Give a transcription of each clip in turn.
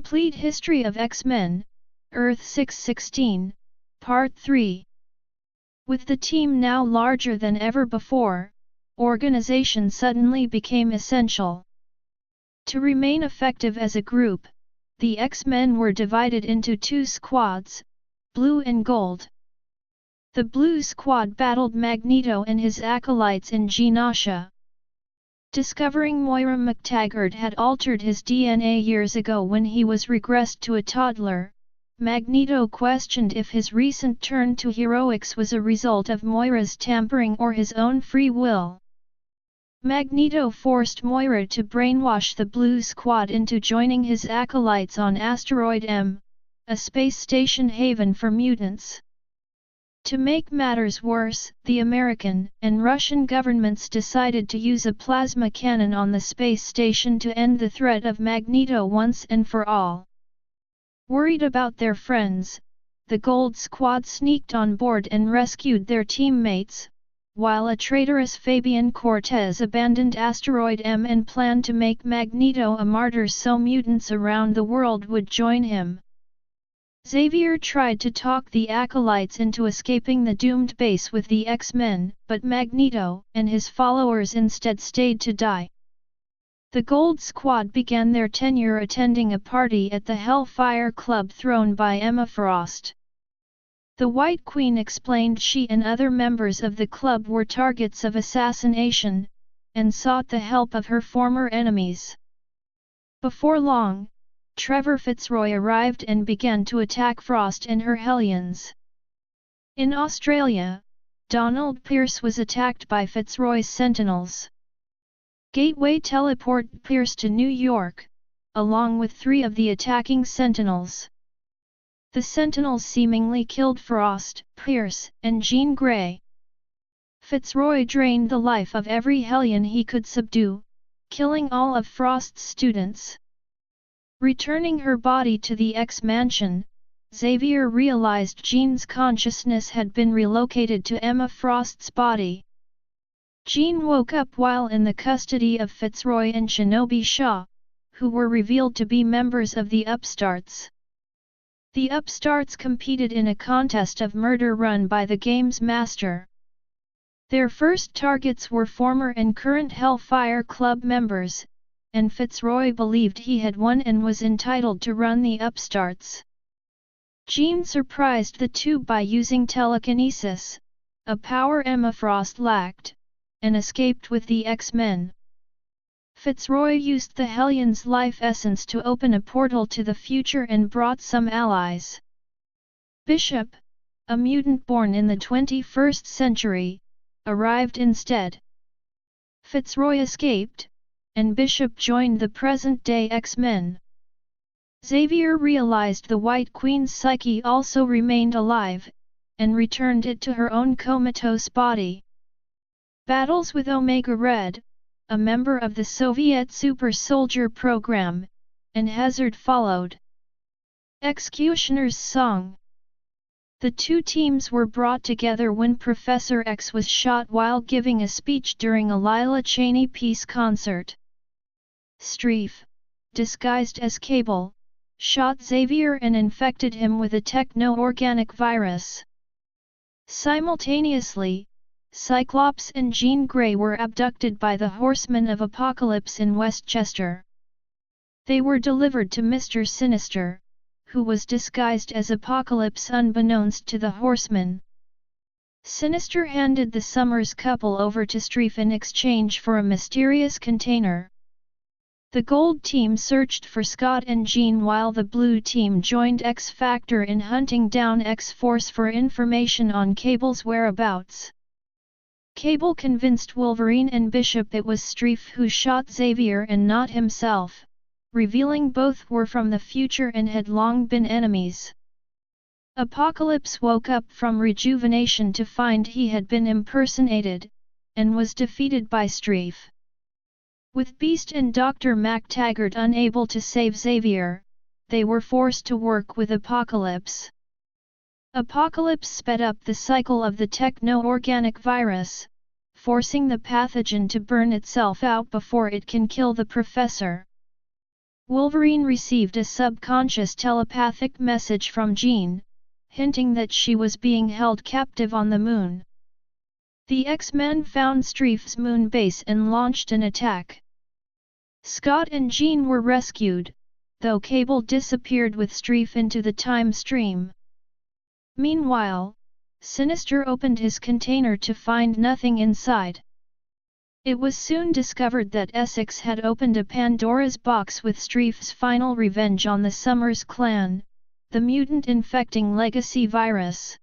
Complete History of X-Men, Earth 616, Part 3. With the team now larger than ever before, organization suddenly became essential. To remain effective as a group, the X-Men were divided into two squads, Blue and Gold. The Blue Squad battled Magneto and his acolytes in Genosha. Discovering Moira MacTaggert had altered his DNA years ago when he was regressed to a toddler, Magneto questioned if his recent turn to heroics was a result of Moira's tampering or his own free will. Magneto forced Moira to brainwash the Blue Squad into joining his acolytes on Asteroid M, a space station haven for mutants. To make matters worse, the American and Russian governments decided to use a plasma cannon on the space station to end the threat of Magneto once and for all. Worried about their friends, the Gold Squad sneaked on board and rescued their teammates, while a traitorous Fabian Cortez abandoned Asteroid M and planned to make Magneto a martyr so mutants around the world would join him. Xavier tried to talk the acolytes into escaping the doomed base with the X-Men, but Magneto and his followers instead stayed to die. The Gold Squad began their tenure attending a party at the Hellfire Club thrown by Emma Frost. The White Queen explained she and other members of the club were targets of assassination, and sought the help of her former enemies. Before long, Trevor Fitzroy arrived and began to attack Frost and her Hellions. In Australia, Donald Pierce was attacked by Fitzroy's Sentinels. Gateway teleported Pierce to New York, along with 3 of the attacking Sentinels. The Sentinels seemingly killed Frost, Pierce, and Jean Grey. Fitzroy drained the life of every Hellion he could subdue, killing all of Frost's students. Returning her body to the X-Mansion, Xavier realized Jean's consciousness had been relocated to Emma Frost's body. Jean woke up while in the custody of Fitzroy and Shinobi Shaw, who were revealed to be members of the Upstarts. The Upstarts competed in a contest of murder run by the game's master. Their first targets were former and current Hellfire Club members, and Fitzroy believed he had won and was entitled to run the Upstarts. Jean surprised the two by using telekinesis, a power Emma Frost lacked, and escaped with the X-Men. Fitzroy used the Hellion's life essence to open a portal to the future and brought some allies. Bishop, a mutant born in the 21st century, arrived instead. Fitzroy escaped, and Bishop joined the present-day X-Men. Xavier realized the White Queen's psyche also remained alive, and returned it to her own comatose body. Battles with Omega Red, a member of the Soviet Super Soldier program, and Hazard followed. Executioner's Song. The two teams were brought together when Professor X was shot while giving a speech during a Lila Cheney peace concert. Streif, disguised as Cable, shot Xavier and infected him with a techno-organic virus. Simultaneously, Cyclops and Jean Grey were abducted by the Horsemen of Apocalypse in Westchester. They were delivered to Mr. Sinister, who was disguised as Apocalypse unbeknownst to the Horsemen. Sinister handed the Summers couple over to Streif in exchange for a mysterious container. The Gold team searched for Scott and Jean while the Blue team joined X-Factor in hunting down X-Force for information on Cable's whereabouts. Cable convinced Wolverine and Bishop it was Streif who shot Xavier and not himself, revealing both were from the future and had long been enemies. Apocalypse woke up from rejuvenation to find he had been impersonated, and was defeated by Streif. With Beast and Dr. MacTaggert unable to save Xavier, they were forced to work with Apocalypse. Apocalypse sped up the cycle of the techno-organic virus, forcing the pathogen to burn itself out before it can kill the professor. Wolverine received a subconscious telepathic message from Jean, hinting that she was being held captive on the moon. The X-Men found Streif's moon base and launched an attack. Scott and Jean were rescued, though Cable disappeared with Streif into the time stream. Meanwhile, Sinister opened his container to find nothing inside. It was soon discovered that Essex had opened a Pandora's box with Streif's final revenge on the Summers clan, the mutant-infecting legacy virus.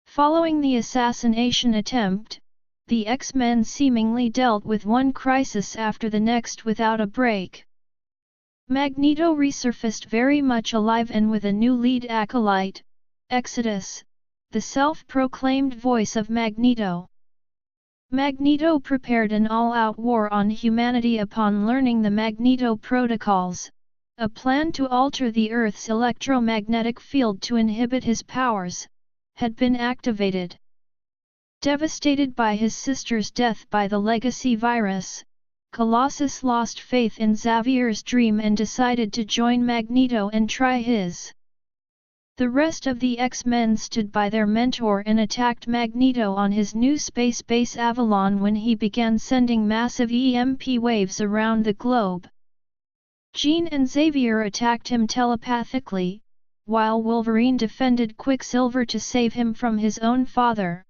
Following the assassination attempt, the X-Men seemingly dealt with one crisis after the next without a break. Magneto resurfaced very much alive and with a new lead acolyte, Exodus, the self-proclaimed voice of Magneto. Magneto prepared an all-out war on humanity upon learning the Magneto Protocols, a plan to alter the Earth's electromagnetic field to inhibit his powers, had been activated. Devastated by his sister's death by the legacy virus, Colossus lost faith in Xavier's dream and decided to join Magneto and try his. The rest of the X-Men stood by their mentor and attacked Magneto on his new space base Avalon when he began sending massive EMP waves around the globe. Jean and Xavier attacked him telepathically, while Wolverine defended Quicksilver to save him from his own father.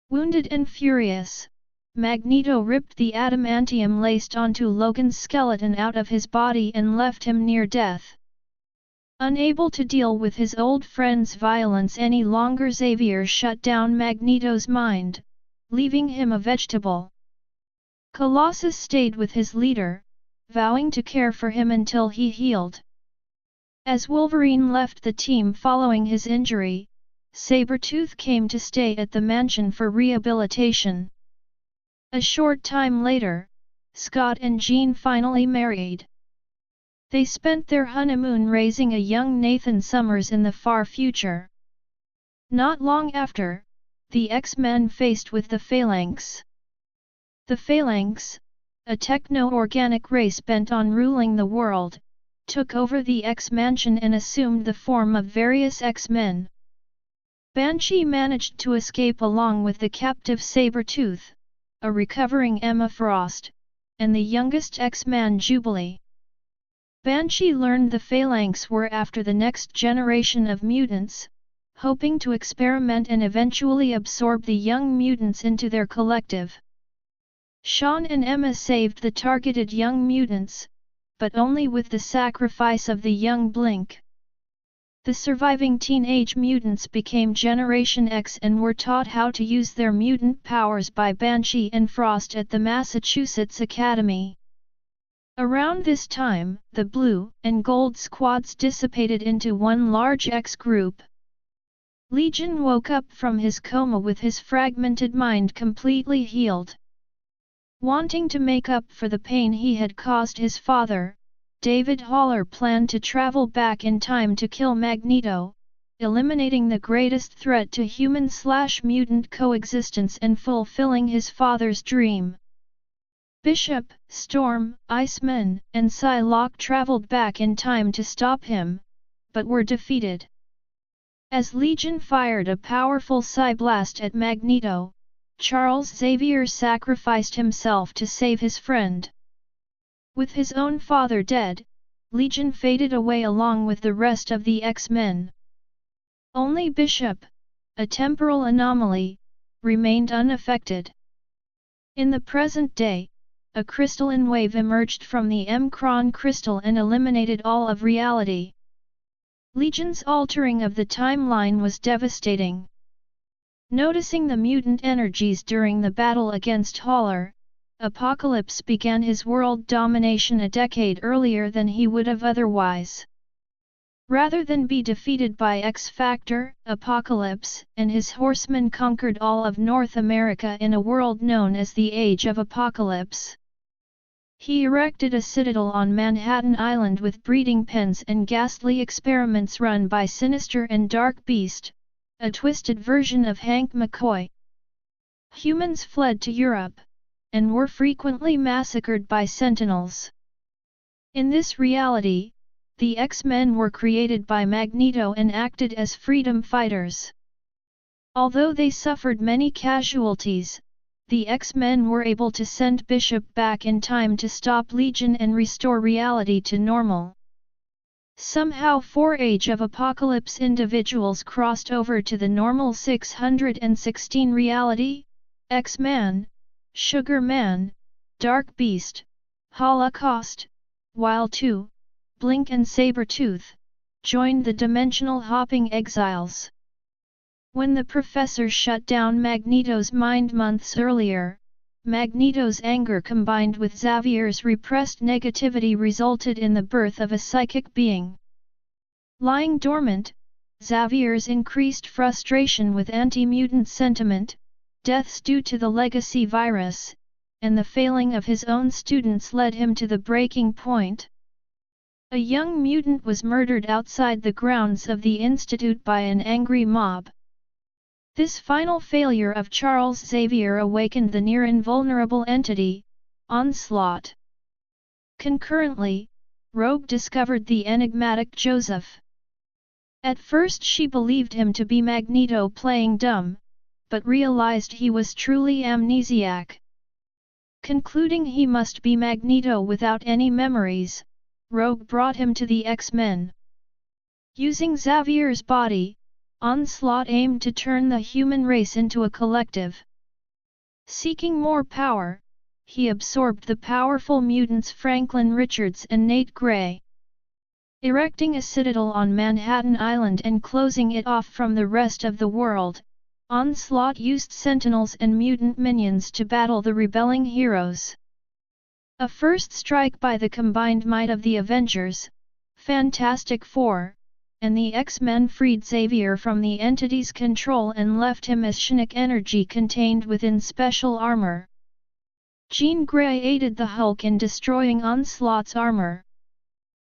Wounded and furious, Magneto ripped the adamantium laced onto Logan's skeleton out of his body and left him near death. Unable to deal with his old friend's violence any longer, Xavier shut down Magneto's mind, leaving him a vegetable. Colossus stayed with his leader, vowing to care for him until he healed. As Wolverine left the team following his injury, Sabretooth came to stay at the mansion for rehabilitation. A short time later, Scott and Jean finally married. They spent their honeymoon raising a young Nathan Summers in the far future. Not long after, the X-Men faced with the Phalanx. The Phalanx, a techno-organic race bent on ruling the world, took over the X-Mansion and assumed the form of various X-Men. Banshee managed to escape along with the captive Sabretooth, a recovering Emma Frost, and the youngest X-Man Jubilee. Banshee learned the Phalanx were after the next generation of mutants, hoping to experiment and eventually absorb the young mutants into their collective. Sean and Emma saved the targeted young mutants, but only with the sacrifice of the young Blink. The surviving teenage mutants became Generation X and were taught how to use their mutant powers by Banshee and Frost at the Massachusetts Academy. Around this time, the Blue and Gold squads dissipated into one large X group. Legion woke up from his coma with his fragmented mind completely healed. Wanting to make up for the pain he had caused his father, David Haller planned to travel back in time to kill Magneto, eliminating the greatest threat to human/mutant coexistence and fulfilling his father's dream. Bishop, Storm, Iceman, and Psylocke traveled back in time to stop him, but were defeated. As Legion fired a powerful Psyblast at Magneto, Charles Xavier sacrificed himself to save his friend. With his own father dead, Legion faded away along with the rest of the X-Men. Only Bishop, a temporal anomaly, remained unaffected. In the present day, a crystalline wave emerged from the M'Kraan crystal and eliminated all of reality. Legion's altering of the timeline was devastating. Noticing the mutant energies during the battle against Haller, Apocalypse began his world domination a decade earlier than he would have otherwise. Rather than be defeated by X-Factor, Apocalypse and his horsemen conquered all of North America in a world known as the Age of Apocalypse. He erected a citadel on Manhattan Island with breeding pens and ghastly experiments run by Sinister and Dark Beast, a twisted version of Hank McCoy. Humans fled to Europe, and were frequently massacred by Sentinels. In this reality, the X-Men were created by Magneto and acted as freedom fighters. Although they suffered many casualties, the X-Men were able to send Bishop back in time to stop Legion and restore reality to normal. Somehow 4 Age of Apocalypse individuals crossed over to the normal 616 reality: X-Man, Sugar Man, Dark Beast, Holocaust, while 2, Blink and Sabretooth, joined the dimensional hopping exiles. When the professor shut down Magneto's mind months earlier, Magneto's anger combined with Xavier's repressed negativity resulted in the birth of a psychic being. Lying dormant, Xavier's increased frustration with anti-mutant sentiment, deaths due to the legacy virus, and the failing of his own students led him to the breaking point. A young mutant was murdered outside the grounds of the Institute by an angry mob. This final failure of Charles Xavier awakened the near-invulnerable entity, Onslaught. Concurrently, Rogue discovered the enigmatic Joseph. At first she believed him to be Magneto playing dumb, but realized he was truly amnesiac. Concluding he must be Magneto without any memories, Rogue brought him to the X-Men. Using Xavier's body, Onslaught aimed to turn the human race into a collective. Seeking more power, he absorbed the powerful mutants Franklin Richards and Nate Gray. Erecting a citadel on Manhattan Island and closing it off from the rest of the world, Onslaught used Sentinels and mutant minions to battle the rebelling heroes. A first strike by the combined might of the Avengers, Fantastic Four, and the X-Men freed Xavier from the entity's control and left him as Shinnok energy contained within special armor. Jean Grey aided the Hulk in destroying Onslaught's armor.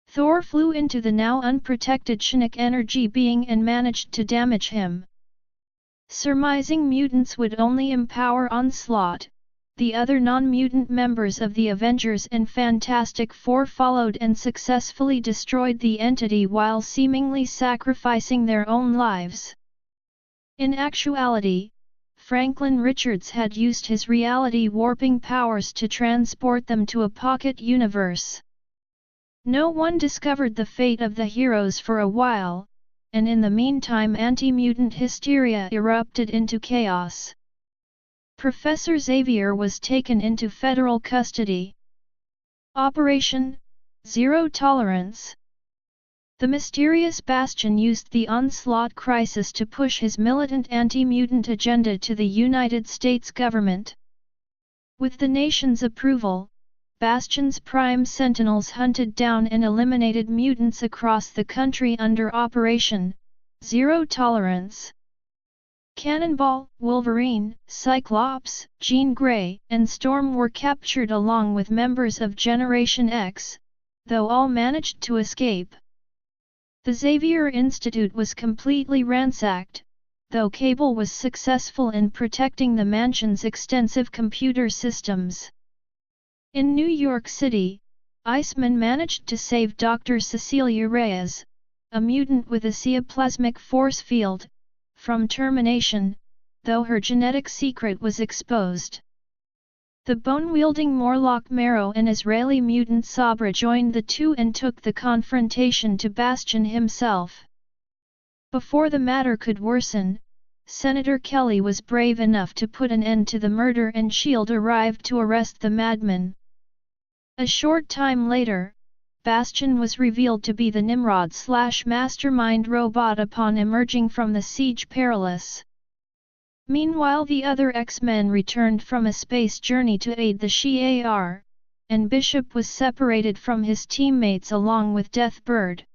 Thor flew into the now unprotected Shinnok energy being and managed to damage him. Surmising mutants would only empower Onslaught, the other non-mutant members of the Avengers and Fantastic Four followed and successfully destroyed the entity while seemingly sacrificing their own lives. In actuality, Franklin Richards had used his reality warping powers to transport them to a pocket universe. No one discovered the fate of the heroes for a while, and in the meantime anti-mutant hysteria erupted into chaos. Professor Xavier was taken into federal custody. Operation Zero Tolerance. The mysterious Bastion used the Onslaught crisis to push his militant anti-mutant agenda to the United States government. With the nation's approval, Bastion's prime sentinels hunted down and eliminated mutants across the country under Operation Zero Tolerance. Cannonball, Wolverine, Cyclops, Jean Grey, and Storm were captured along with members of Generation X, though all managed to escape. The Xavier Institute was completely ransacked, though Cable was successful in protecting the mansion's extensive computer systems. In New York City, Iceman managed to save Dr. Cecilia Reyes, a mutant with a ceoplasmic force field, from termination, though her genetic secret was exposed. The bone-wielding Morlock Marrow and Israeli mutant Sabra joined the two and took the confrontation to Bastion himself. Before the matter could worsen, Senator Kelly was brave enough to put an end to the murder and S.H.I.E.L.D. arrived to arrest the madman. A short time later, Bastion was revealed to be the Nimrod/Mastermind robot upon emerging from the Siege Perilous. Meanwhile the other X-Men returned from a space journey to aid the Shi'ar, and Bishop was separated from his teammates along with Deathbird.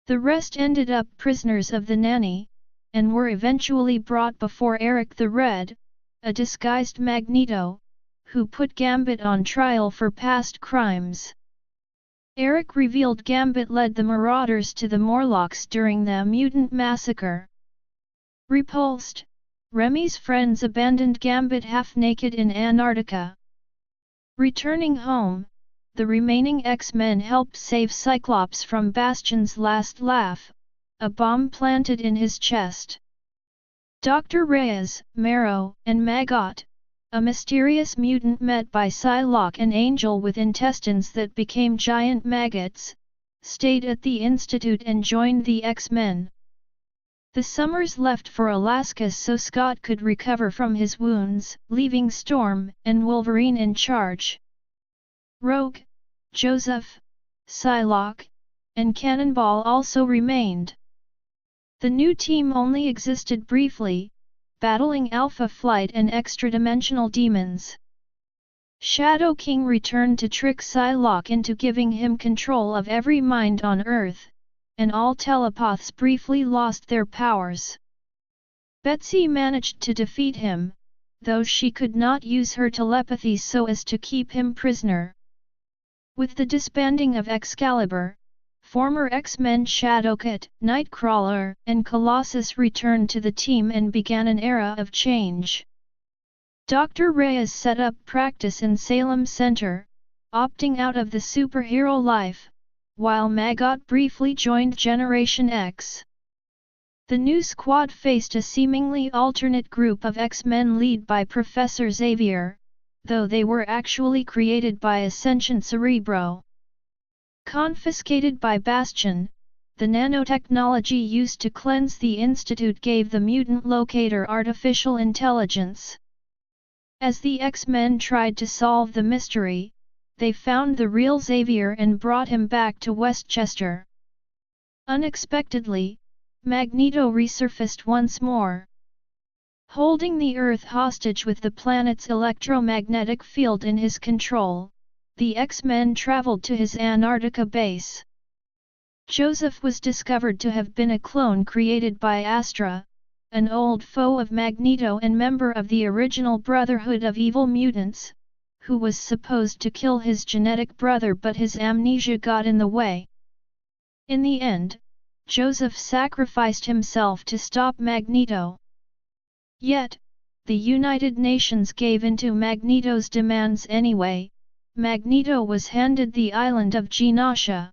The rest ended up prisoners of the Nanny, and were eventually brought before Eric the Red, a disguised Magneto, who put Gambit on trial for past crimes. Eric revealed Gambit led the Marauders to the Morlocks during the Mutant Massacre. Repulsed, Remy's friends abandoned Gambit half-naked in Antarctica. Returning home, the remaining X-Men helped save Cyclops from Bastion's last laugh, a bomb planted in his chest. Dr. Reyes, Marrow, and Maggot, a mysterious mutant met by Psylocke and Angel with intestines that became giant maggots, stayed at the Institute and joined the X-Men. The Summers left for Alaska so Scott could recover from his wounds, leaving Storm and Wolverine in charge. Rogue, Joseph, Psylocke, and Cannonball also remained. The new team only existed briefly, battling Alpha Flight and extra-dimensional demons. Shadow King returned to trick Psylocke into giving him control of every mind on Earth, and all telepaths briefly lost their powers. Betsy managed to defeat him, though she could not use her telepathy so as to keep him prisoner. With the disbanding of Excalibur, former X-Men Shadowcat, Nightcrawler, and Colossus returned to the team and began an era of change. Dr. Reyes set up practice in Salem Center, opting out of the superhero life, while Maggot briefly joined Generation X. The new squad faced a seemingly alternate group of X-Men led by Professor Xavier, though they were actually created by a sentient Cerebro. Confiscated by Bastion, the nanotechnology used to cleanse the Institute gave the mutant locator artificial intelligence. As the X-Men tried to solve the mystery, they found the real Xavier and brought him back to Westchester. Unexpectedly, Magneto resurfaced once more. Holding the Earth hostage with the planet's electromagnetic field in his control, the X-Men traveled to his Antarctica base. Joseph was discovered to have been a clone created by Astra, an old foe of Magneto and member of the original Brotherhood of Evil Mutants, who was supposed to kill his genetic brother but his amnesia got in the way. In the end, Joseph sacrificed himself to stop Magneto. Yet, the United Nations gave in to Magneto's demands anyway. Magneto was handed the island of Genosha.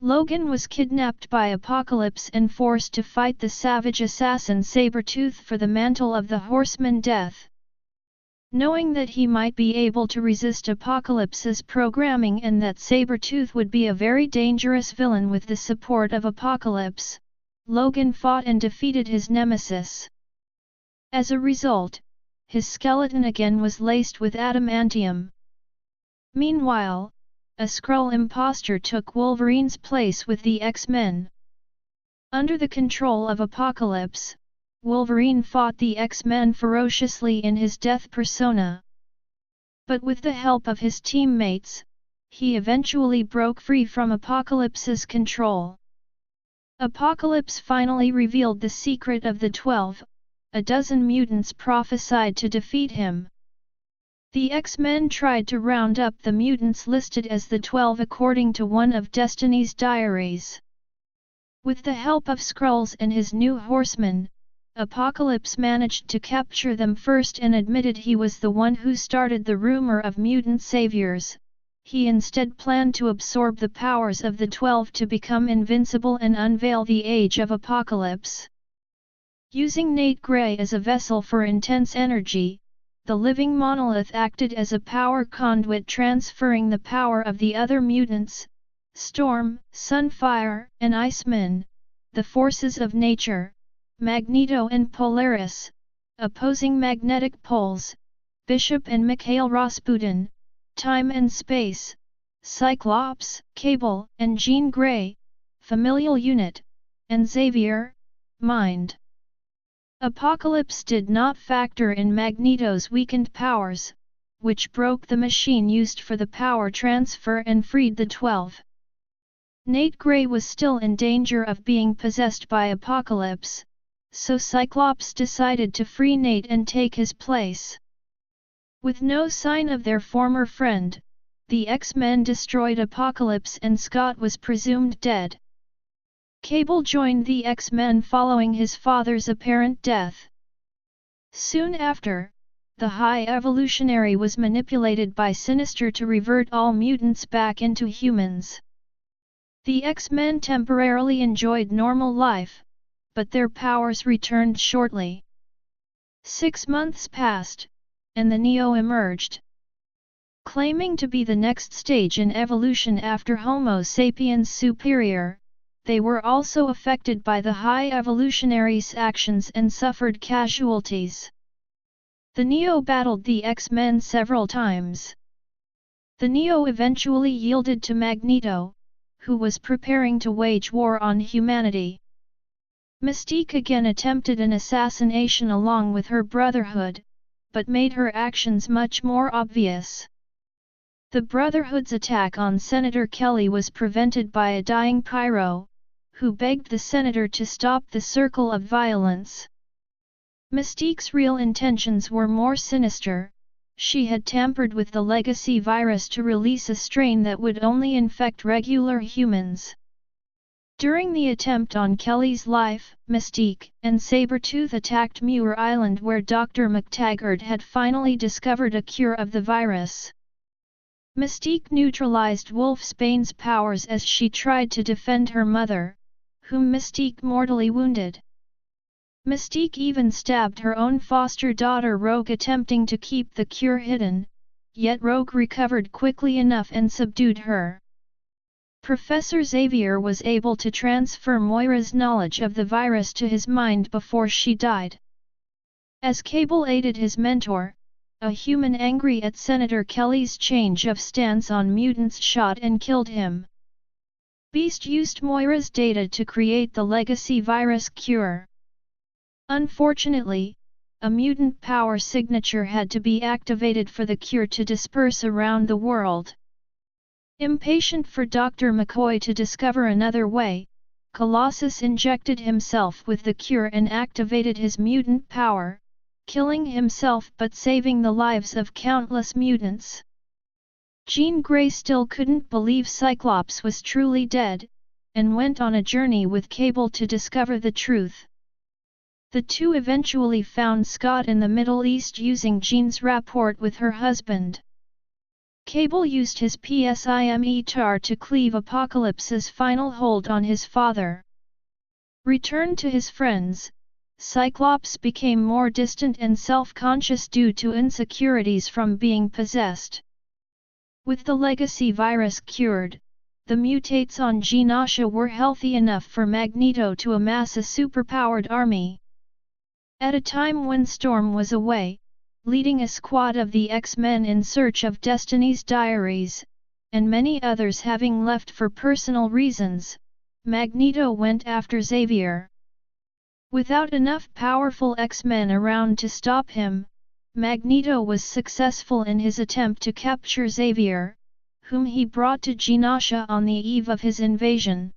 Logan was kidnapped by Apocalypse and forced to fight the savage assassin Sabretooth for the mantle of the Horseman Death. Knowing that he might be able to resist Apocalypse's programming and that Sabretooth would be a very dangerous villain with the support of Apocalypse, Logan fought and defeated his nemesis. As a result, his skeleton again was laced with adamantium. Meanwhile, a Skrull imposter took Wolverine's place with the X-Men. Under the control of Apocalypse, Wolverine fought the X-Men ferociously in his death persona. But with the help of his teammates, he eventually broke free from Apocalypse's control. Apocalypse finally revealed the secret of the 12, a dozen mutants prophesied to defeat him. The X-Men tried to round up the mutants listed as the 12 according to one of Destiny's diaries. With the help of Skrulls and his new horsemen, Apocalypse managed to capture them first and admitted he was the one who started the rumor of mutant saviors. He instead planned to absorb the powers of the 12 to become invincible and unveil the Age of Apocalypse. Using Nate Grey as a vessel for intense energy, the living monolith acted as a power conduit transferring the power of the other mutants, Storm, Sunfire, and Iceman, the forces of nature, Magneto and Polaris, opposing magnetic poles, Bishop and Mikhail Rasputin, time and space, Cyclops, Cable, and Jean Grey, familial unit, and Xavier, mind. Apocalypse did not factor in Magneto's weakened powers, which broke the machine used for the power transfer and freed the 12. Nate Grey was still in danger of being possessed by Apocalypse, so Cyclops decided to free Nate and take his place. With no sign of their former friend, the X-Men destroyed Apocalypse and Scott was presumed dead. Cable joined the X-Men following his father's apparent death. Soon after, the High Evolutionary was manipulated by Sinister to revert all mutants back into humans. The X-Men temporarily enjoyed normal life, but their powers returned shortly. 6 months passed, and the Neo emerged. Claiming to be the next stage in evolution after Homo sapiens superior, they were also affected by the High Evolutionary's actions and suffered casualties. The Neo battled the X-Men several times. The Neo eventually yielded to Magneto, who was preparing to wage war on humanity. Mystique again attempted an assassination along with her Brotherhood, but made her actions much more obvious. The Brotherhood's attack on Senator Kelly was prevented by a dying Pyro, who begged the Senator to stop the circle of violence. Mystique's real intentions were more sinister. She had tampered with the legacy virus to release a strain that would only infect regular humans. During the attempt on Kelly's life, Mystique and Sabretooth attacked Muir Island where Dr. McTaggart had finally discovered a cure of the virus. Mystique neutralized Wolfsbane's powers as she tried to defend her mother, whom Mystique mortally wounded. Mystique even stabbed her own foster daughter Rogue attempting to keep the cure hidden, yet Rogue recovered quickly enough and subdued her. Professor Xavier was able to transfer Moira's knowledge of the virus to his mind before she died. As Cable aided his mentor, a human angry at Senator Kelly's change of stance on mutants shot and killed him. Beast used Moira's data to create the legacy virus cure. Unfortunately, a mutant power signature had to be activated for the cure to disperse around the world. Impatient for Dr. McCoy to discover another way, Colossus injected himself with the cure and activated his mutant power, killing himself but saving the lives of countless mutants. Jean Grey still couldn't believe Cyclops was truly dead, and went on a journey with Cable to discover the truth. The two eventually found Scott in the Middle East using Jean's rapport with her husband. Cable used his PSIME-TAR to cleave Apocalypse's final hold on his father. Returned to his friends, Cyclops became more distant and self-conscious due to insecurities from being possessed. With the legacy virus cured, the mutates on Genosha were healthy enough for Magneto to amass a superpowered army. At a time when Storm was away, leading a squad of the X-Men in search of Destiny's Diaries, and many others having left for personal reasons, Magneto went after Xavier. Without enough powerful X-Men around to stop him, Magneto was successful in his attempt to capture Xavier, whom he brought to Genosha on the eve of his invasion.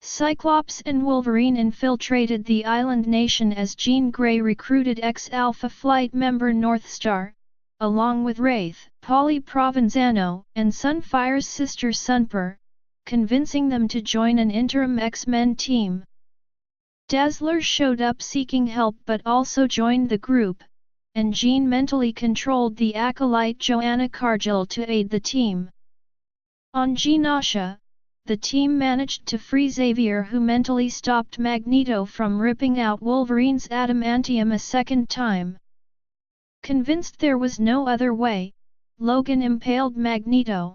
Cyclops and Wolverine infiltrated the island nation as Jean Grey recruited ex-Alpha Flight member Northstar, along with Wraith, Polly Provenzano, and Sunfire's sister Sunper, convincing them to join an interim X-Men team. Dazzler showed up seeking help but also joined the group, and Jean mentally controlled the acolyte Joanna Cargill to aid the team. On Genosha, the team managed to free Xavier, who mentally stopped Magneto from ripping out Wolverine's adamantium a second time. Convinced there was no other way, Logan impaled Magneto.